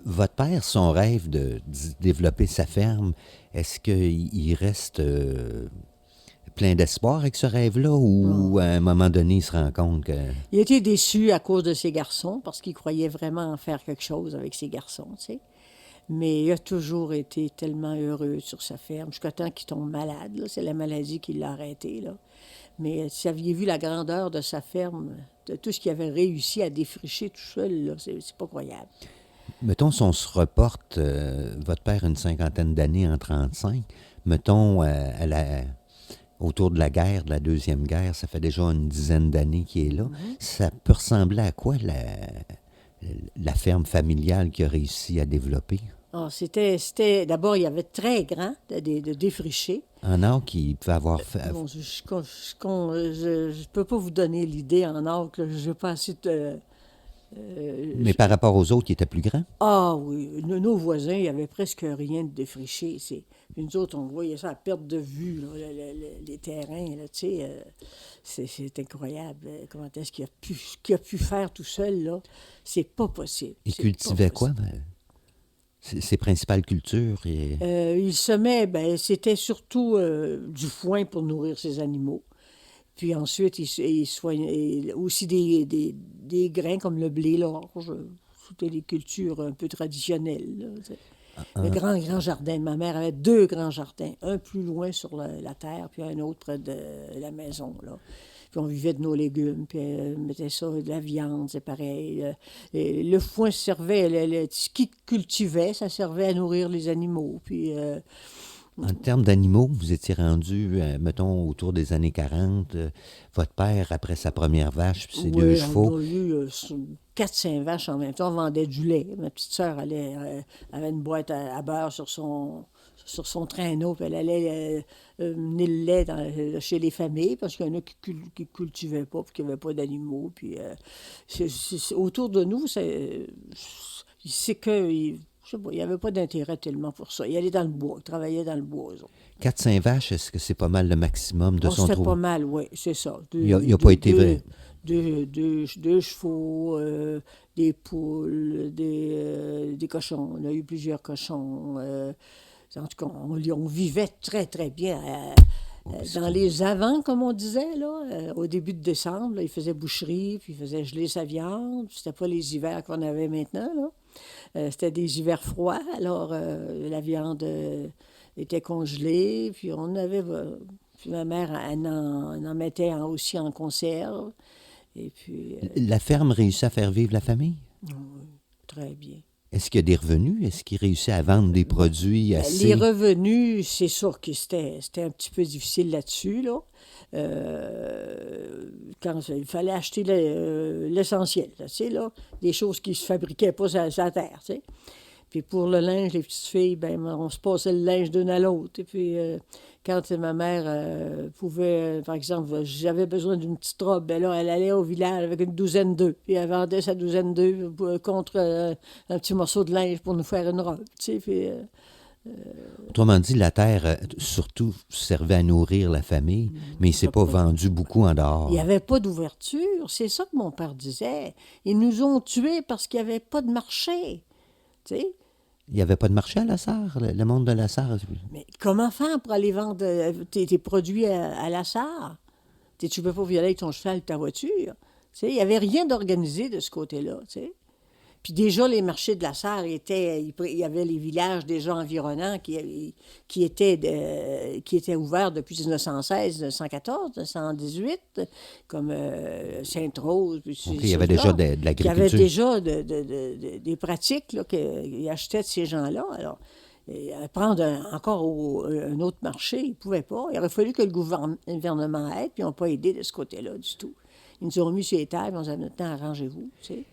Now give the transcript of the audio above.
Votre père, son rêve de développer sa ferme, est-ce qu'il reste plein d'espoir avec ce rêve-là ou Non. à un moment donné, il se rend compte que... Il a été déçu à cause de ses garçons, parce qu'il croyait vraiment en faire quelque chose avec ses garçons, tu sais. Mais il a toujours été tellement heureux sur sa ferme, jusqu'à temps qu'il tombe malade, là. C'est la maladie qui l'a arrêté, là. Mais si vous aviez vu la grandeur de sa ferme, de tout ce qu'il avait réussi à défricher tout seul, là, c'est pas croyable. Mettons, si on se reporte, votre père, une cinquantaine d'années en 35, mettons, autour de la guerre, de la Deuxième Guerre, ça fait déjà une dizaine d'années qu'il est là. Ça peut ressembler à quoi la ferme familiale qu'il a réussi à développer? Ah, d'abord, il y avait très grand de défricher. En or qu'il pouvait avoir fait... Bon, je peux pas vous donner l'idée en or que je n'ai pas assez de... Mais par rapport aux autres qui étaient plus grands? Ah oui, nos voisins, il n'y avait presque rien de défriché. Puis nous autres, on voyait ça à perte de vue, là, les terrains, là, tu sais. C'est incroyable. Comment est-ce qu'il a pu faire tout seul, là? C'est pas possible. Il C'est pas cultivait quoi? possible. Ses principales cultures? Il semait, ben, c'était surtout du foin pour nourrir ses animaux. Puis ensuite, il soignait aussi des grains comme le blé, l'orge. C'était des cultures un peu traditionnelles, là, tu sais. Le grand jardin. Ma mère avait deux grands jardins. Un plus loin sur la terre, puis un autre près de la maison, là. Puis on vivait de nos légumes, puis elle mettait ça, de la viande, c'est pareil. Et le foin servait, ce qu'ils cultivaient, ça servait à nourrir les animaux. Puis En termes d'animaux, vous étiez rendu, mettons, autour des années 40. Votre père, après sa première vache, puis ses deux oui, chevaux. on a eu 4-5 vaches en même temps. On vendait du lait. Ma petite sœur avait une boîte à beurre sur son traîneau, puis elle allait mener le lait chez les familles, parce qu'il y en a qui cultivaient pas, puis qui n'avaient pas d'animaux. Puis autour de nous, c'est que... Je sais pas, il n'y avait pas d'intérêt tellement pour ça. Il allait dans le bois, il travaillait dans le bois, eux autres. 4-5 vaches, est-ce que c'est pas mal le maximum de Oh, son c'était pas trou? mal, oui, c'est ça. Il a pas été vrai. Deux chevaux, des poules, des cochons. On a eu plusieurs cochons. En tout cas, on vivait très, très bien. Dans les avants, comme on disait, là, au début de décembre, là, il faisait boucherie, puis il faisait geler sa viande. C'était pas les hivers qu'on avait maintenant, là. C'était des hivers froids, alors la viande était congelée, puis on avait... puis ma mère, elle en mettait aussi en conserve. Et puis, La ferme réussit à faire vivre la famille? très bien. Est-ce qu'il y a des revenus? Est-ce qu'il réussit à vendre des produits Les assez... revenus, c'est sûr que c'était un petit peu difficile là-dessus, là. Quand il fallait acheter l'essentiel, là, tu sais, là, des choses qui se fabriquaient pas sur la terre, tu sais. Puis pour le linge, les petites filles, ben on se passait le linge d'une à l'autre. Et puis quand ma mère pouvait, par exemple, j'avais besoin d'une petite robe, ben là, elle allait au village avec une douzaine d'œufs. Puis elle vendait sa douzaine d'œufs contre un petit morceau de linge pour nous faire une robe, tu sais. Puis, Autrement dit, la terre, surtout, servait à nourrir la famille, mais il ne s'est pas vendu beaucoup en il n'y dehors. avait pas d'ouverture. C'est ça que mon père disait. Ils nous ont tués parce qu'il n'y avait pas de marché. Tu sais? Il n'y avait pas de marché à la Sarre, le monde de la Sarre. Mais comment faire pour aller vendre tes produits à la SAR? Tu ne peux pas y aller avec ton cheval et ta voiture. Tu sais, il n'y avait rien d'organisé de ce côté-là. Tu sais. Puis déjà, les marchés de la Sarre il y avait les villages déjà environnants qui étaient ouverts depuis 1916, 1914, 1918, comme Sainte-Rose, puis Donc, ces il y avait déjà choses-là, de qui avaient l'agriculture. déjà des pratiques là, qu'ils achetaient de ces gens-là. Alors, prendre encore un autre marché, ils ne pouvaient pas. Il aurait fallu que le gouvernement aide, puis ils n'ont pas aidé de ce côté-là du tout. Ils nous ont mis sur les tables, on nous a dit, maintenant, arrangez-vous, tu sais.